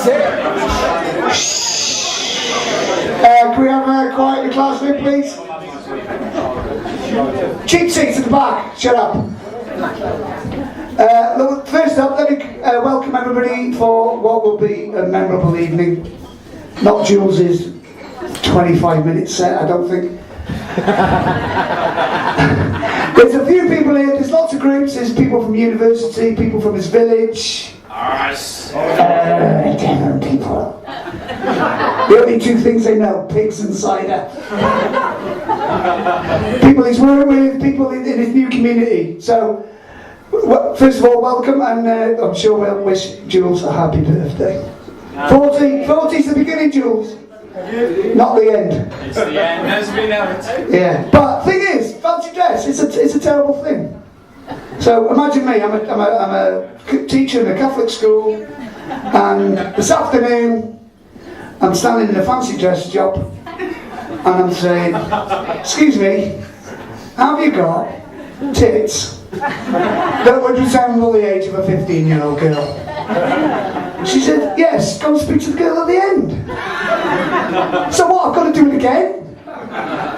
That's it. Can we have quiet in the classroom, please? Cheap seats at the back. Shut up. Look, first up, let me welcome everybody for what will be a memorable evening. Not Jules's 25-minute set, I don't think. There's a few people here, there's lots of groups, there's people from university, people from his village. Different people. The only two things they know, pigs and cider. People he's working with, people in his new community. So, first of all, welcome, and I'm sure we'll wish Jules a happy birthday. 40's the beginning, Jules. Not the end. It's the end, as we know it. Yeah, but thing is, fancy dress, it's a terrible thing. So imagine me, I'm a teacher in a Catholic school, and this afternoon I'm standing in a fancy dress job, and I'm saying, excuse me, have you got tits that would resemble the age of a 15-year-old girl? She said, yes, go and speak to the girl at the end. So what, I've got to do it again?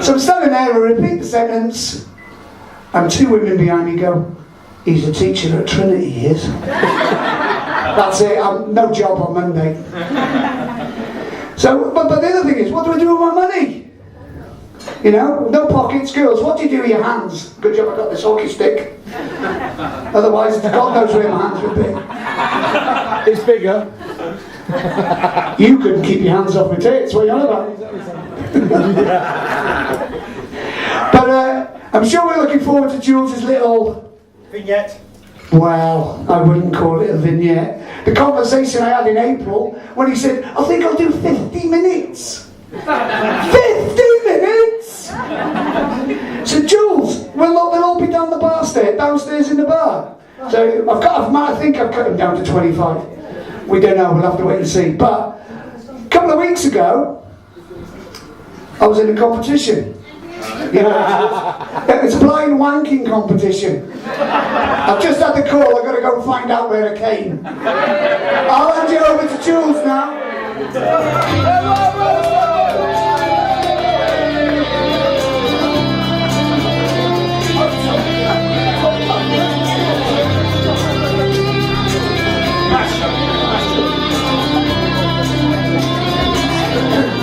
So I'm standing there and repeat the sentence, and two women behind me go, he's a teacher at Trinity, he is. That's it, no job on Monday. So, but the other thing is, what do I do with my money? You know, no pockets, girls, what do you do with your hands? Good job I got this hockey stick. Otherwise, God knows where my hands would be. It's bigger. You couldn't keep your hands off my tits, what are you on about? But I'm sure we're looking forward to Jules' little vignette. Well, I wouldn't call it a vignette. The conversation I had in April when he said, I think I'll do 50 minutes. 50 minutes? So Jules, we'll all be down the bar downstairs in the bar. So I think I've cut him down to 25. We don't know, we'll have to wait and see. But a couple of weeks ago, I was in a competition. You know, it's a blind wanking competition. I've just had the call, I've got to go and find out where I came. I'll hand you over to Jules now.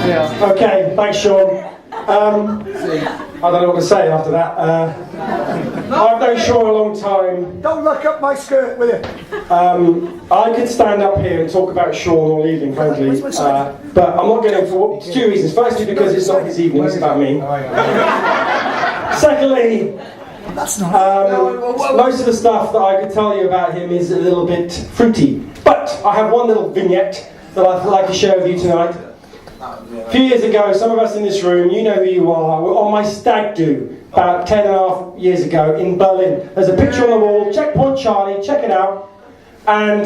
Yeah. Okay, thanks, Sean. I don't know what to say after that. I've known Sean a long time. Don't look up my skirt, will you? I could stand up here and talk about Sean all evening, frankly, but I'm not going to for two reasons. Firstly, because it's not his evening, it's about me. Secondly, most of the stuff that I could tell you about him is a little bit fruity. But I have one little vignette that I'd like to share with you tonight. A few years ago, some of us in this room, you know who you are, were on my stag do about 10.5 years ago in Berlin. There's a picture on the wall, Checkpoint Charlie, check it out. And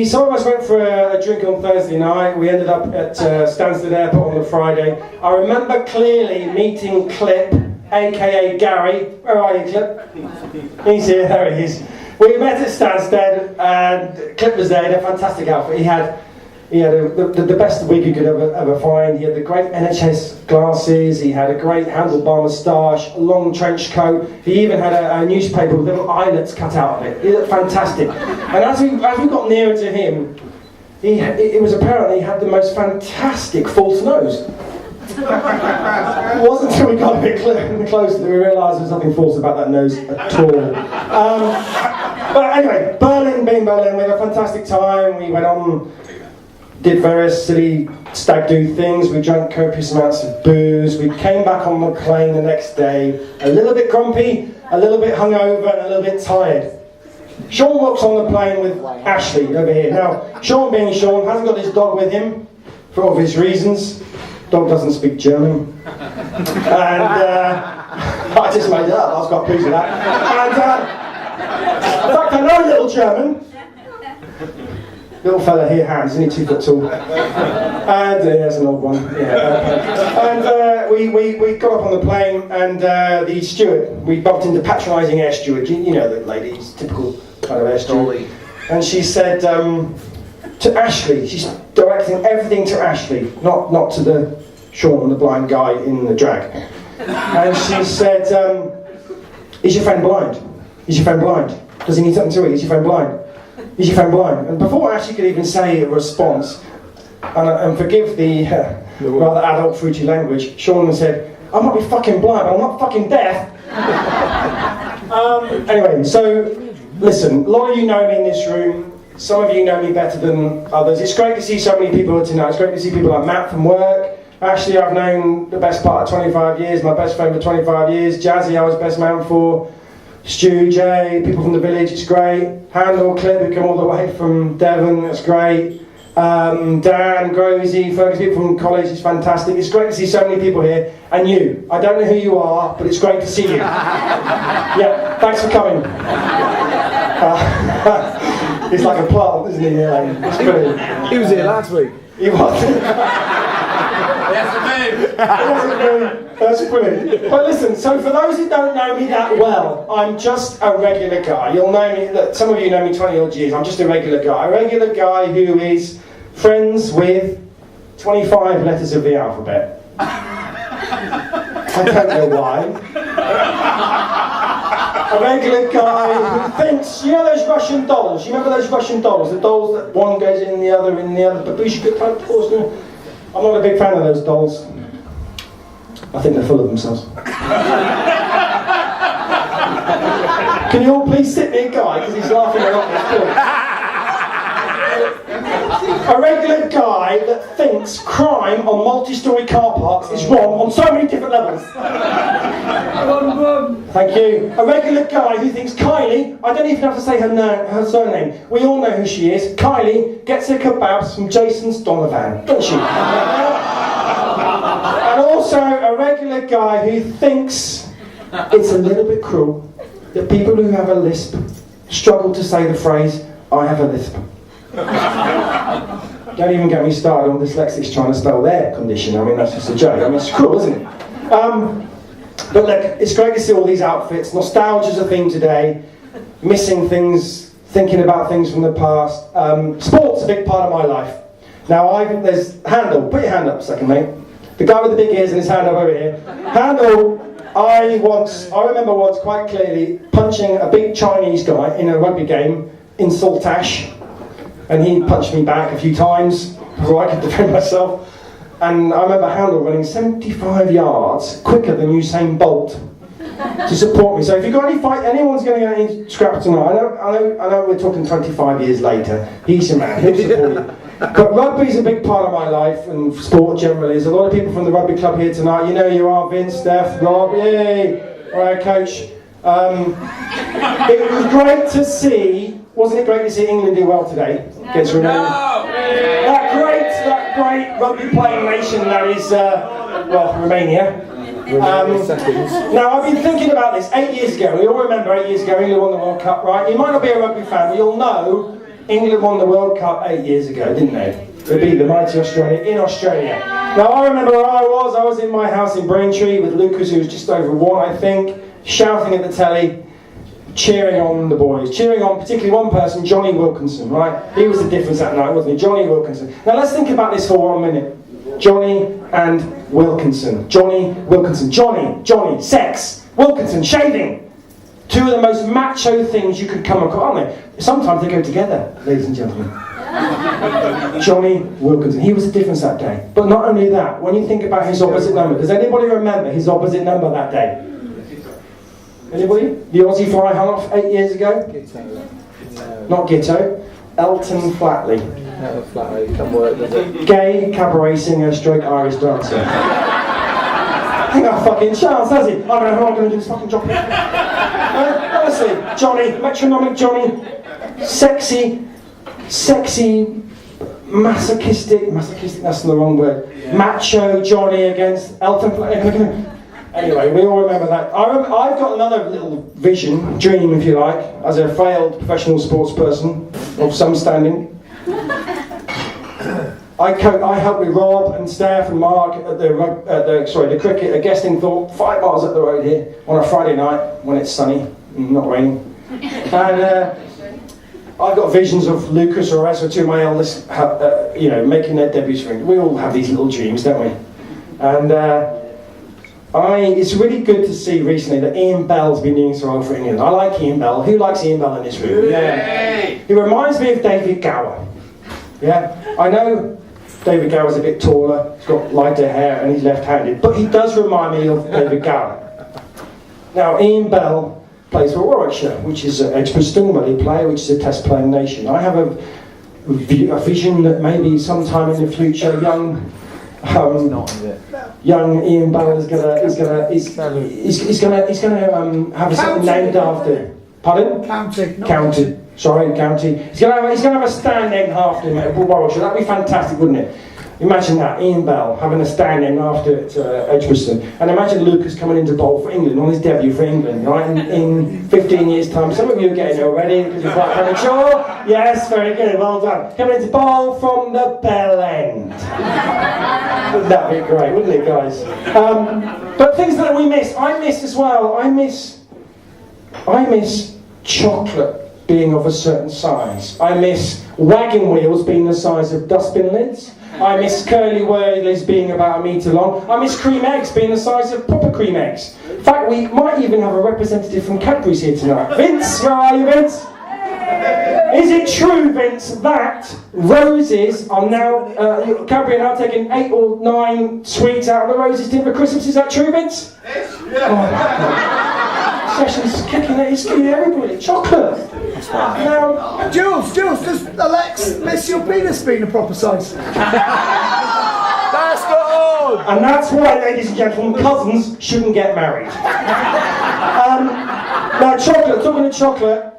some of us went for a drink on Thursday night. We ended up at Stansted Airport on the Friday. I remember clearly meeting Clip, aka Gary. Where are you, Clip? He's here, there he is. We met at Stansted and Clip was there in a fantastic outfit. He had the best wig you could ever find. He had the great NHS glasses, he had a great handlebar moustache, a long trench coat. He even had a newspaper with little eyelets cut out of it. He looked fantastic. And as we got nearer to him, it was apparent he had the most fantastic false nose. It wasn't until we got a bit closer that we realised there was nothing false about that nose at all. But anyway, Berlin being Berlin, we had a fantastic time. We went on, did various silly stag do things. We drank copious amounts of booze. We came back on the plane the next day, a little bit grumpy, a little bit hungover, and a little bit tired. Sean walks on the plane with Ashley over here. Now, Sean being Sean, hasn't got his dog with him for obvious reasons. Dog doesn't speak German. And I just made it up, I was quite pleased with that. And in fact, I know a little German. Little fella here, Hans, isn't he 2 foot tall? And there's an old one. Yeah. And we got up on the plane, and the steward, we bumped into patronising air steward. You know the lady, typical kind of air steward. And she said, to Ashley. She's directing everything to Ashley, not to the Sean, the blind guy in the drag. And she said, is your friend blind? Is your friend blind? Does he need something to eat? Is your friend blind? Is your friend blind? And before Ashley could even say a response, and forgive the rather adult fruity language, Sean said, I might be fucking blind, but I'm not fucking deaf. Anyway, so listen, a lot of you know me in this room. Some of you know me better than others. It's great to see so many people here tonight. It's great to see people like Matt from work. Ashley, I've known the best part of 25 years, my best friend for 25 years. Jazzy, I was best man for. Stu, Jay, people from the village, it's great. Handel, Clip, who come all the way from Devon, it's great. Dan, Grosy, Fergus, people from college, it's fantastic. It's great to see so many people here. And you, I don't know who you are, but it's great to see you. Yeah, thanks for coming. He's like a plant, isn't he? Yeah, it's brilliant. He was here last week. He was. That's brilliant. But listen, so for those who don't know me that well, I'm just a regular guy. You'll know me, some of you know me 20 odd years, I'm just a regular guy. A regular guy who is friends with 25 letters of the alphabet. I don't know why. A regular guy who thinks, you know those Russian dolls? You remember those Russian dolls? The dolls that one goes in the other, babushka type dolls? I'm not a big fan of those dolls. I think they're full of themselves. Can you all please sit near Guy, because he's laughing a lot. A regular guy that thinks crime on multi-storey car parks is wrong on so many different levels. Thank you. A regular guy who thinks Kylie, I don't even have to say her surname, we all know who she is. Kylie gets her kebabs from Jason's Donovan, doesn't she? And also a regular guy who thinks it's a little bit cruel that people who have a lisp struggle to say the phrase, I have a lisp. Don't even get me started on dyslexics trying to spell their condition. I mean, that's just a joke. I mean, it's cruel, isn't it? But look, it's great to see all these outfits. Nostalgia's a theme today. Missing things, thinking about things from the past. Sport's a big part of my life. Now, there's Handel. Put your hand up a second, mate. The guy with the big ears and his hand up over here. Handel, I remember once quite clearly punching a big Chinese guy in a rugby game in Saltash. And he punched me back a few times before I could defend myself. And I remember Handel running 75 yards quicker than Usain Bolt to support me. So if you've got any fight, anyone's going to get any scraps tonight, I know we're talking 25 years later, he's your man, he'll support you. But rugby's a big part of my life, and sport generally. There's a lot of people from the rugby club here tonight. You know you are, Vince, Steph, Rob, yay! Alright, coach. It was great to see, wasn't it great to see England do well today against Romania? No! That great rugby playing nation that is, Romania. Now I've been thinking about this 8 years ago. We all remember 8 years ago England won the World Cup, right? You might not be a rugby fan, but you'll know England won the World Cup 8 years ago, didn't they? They beat the mighty Australia in Australia. Now I remember where I was in my house in Braintree with Lucas, who was just over 1, I think, shouting at the telly, cheering on the boys, cheering on particularly one person, Johnny Wilkinson, right? He was the difference that night, wasn't he? Johnny Wilkinson. Now let's think about this for 1 minute. Johnny and Wilkinson. Johnny, Wilkinson. Johnny, sex. Wilkinson, shaving. Two of the most macho things you could come across, aren't they? Sometimes they go together, ladies and gentlemen. Johnny Wilkinson. He was the difference that day. But not only that, when you think about his opposite number, does anybody remember his opposite number that day? Anybody? The Aussie fly half 8 years ago? Gitto. Not Gitto. Elton Flatley. Elton Flatley, come work with it. Gay cabaret singer stroke Irish dancer. I think I fucking chance, has he? I don't know how I'm going to do this fucking job. Honestly, Johnny, metronomic Johnny, sexy, masochistic, that's the wrong word, macho Johnny against Elton Flatley. Anyway, we all remember that. I've got another little dream if you like, as a failed professional sports person of some standing. I helped with Rob and Steph and Mark at the cricket, a guesting thought 5 miles up the road here on a Friday night when it's sunny and not raining. And I've got visions of Lucas or Ezra, two of my eldest, making their debuts for England. We all have these little dreams, don't we? And it's really good to see recently that Ian Bell's been doing so well for England. I like Ian Bell. Who likes Ian Bell in this room? Yeah. He reminds me of David Gower. Yeah, I know David Gower's a bit taller, he's got lighter hair and he's left-handed, but he does remind me of David Gower. Now, Ian Bell plays for Warwickshire, which is Edgbaston, where they play, which is a test-playing nation. I have a vision that maybe sometime in the future, young Ian Bell is gonna have a something named after him. Pardon? County. Sorry, County. He's gonna have a stand named after him at Warwickshire. That'd be fantastic, wouldn't it? Imagine that, Ian Bell having a stand named after Edgbaston. And imagine Lucas coming into bowl for England on his debut for England, right? In 15 years' time. Some of you are getting it already because you're quite premature. Yes, very good, well done. Coming into bowl from the Bell End. That'd be great, wouldn't it, guys? But things that we miss. I miss as well. I miss chocolate being of a certain size. I miss wagon wheels being the size of dustbin lids. I miss curly whirlies being about a metre long. I miss cream eggs being the size of proper cream eggs. In fact, we might even have a representative from Cadbury's here tonight. Vince, where are you, Vince? Is it true, Vince, that roses are now, Cadbury are now taking 8 or 9 sweets out of the roses tin for Christmas? Is that true, Vince? Yes. Session's kicking it, it's giving everybody chocolate. Now, Jules, does Alex miss your penis being a proper size? That's good! And that's why, ladies and gentlemen, cousins shouldn't get married. Now, chocolate, talking of chocolate,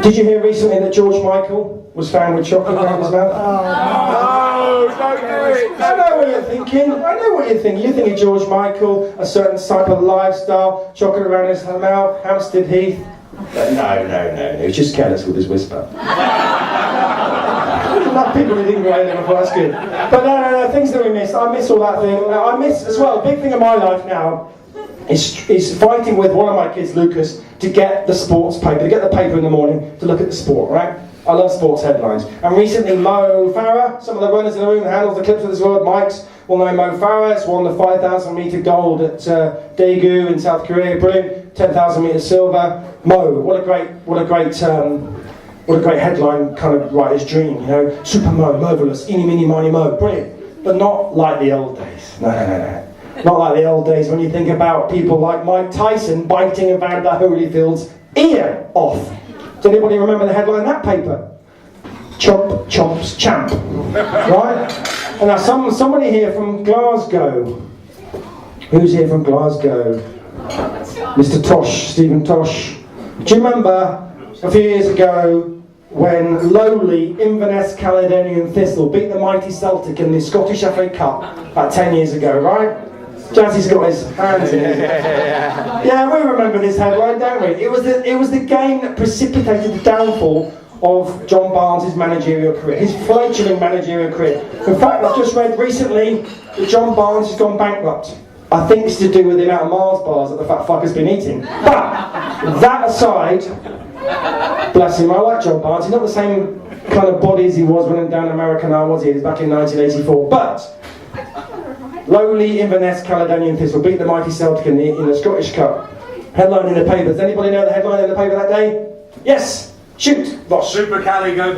did you hear recently that George Michael was found with chocolate around his mouth? No, don't do it! I know what you're thinking. You're thinking George Michael, a certain type of lifestyle, chocolate around his mouth, Hampstead Heath. But no. He was just careless with his whisper. Not people who didn't go in there before, that's good. But no, things that we miss. I miss all that thing. I miss as well, a big thing in my life now is fighting with one of my kids, Lucas, to get the sports paper, to get the paper in the morning to look at the sport, right? I love sports headlines. And recently Mo Farah, some of the runners in the room who handles the clips of this world, Mike's, will know Mo Farah has won the 5,000 metre gold at Daegu in South Korea, brilliant, 10,000 metre silver. Mo, what a great headline, kind of writer's dream, you know, Super Mo, marvellous, eeny, meeny, miny, mo, brilliant. But not like the old days, no. Not like the old days when you think about people like Mike Tyson biting Evander Holyfield's ear off. Does anybody remember the headline in that paper? Chomp, chomps, champ. Right? And now somebody here from Glasgow. Who's here from Glasgow? Mr. Tosh, Stephen Tosh. Do you remember a few years ago when lowly Inverness Caledonian Thistle beat the mighty Celtic in the Scottish FA Cup about 10 years ago, right? Jazzy's got his hands in it. Yeah, we remember this headline, don't we? It was the game that precipitated the downfall of John Barnes' managerial career, his fledgling managerial career. In fact, I've just read recently that John Barnes has gone bankrupt. I think it's to do with the amount of Mars bars that the fat fucker's been eating. But, that aside, bless him, I like John Barnes. He's not the same kind of body as he was when down in America now, was he? He was back in 1984. But, lowly Inverness Caledonian Thistle beat the mighty Celtic in the Scottish Cup. Headline in the paper. Does anybody know the headline in the paper that day? Yes! Shoot! Super Cali go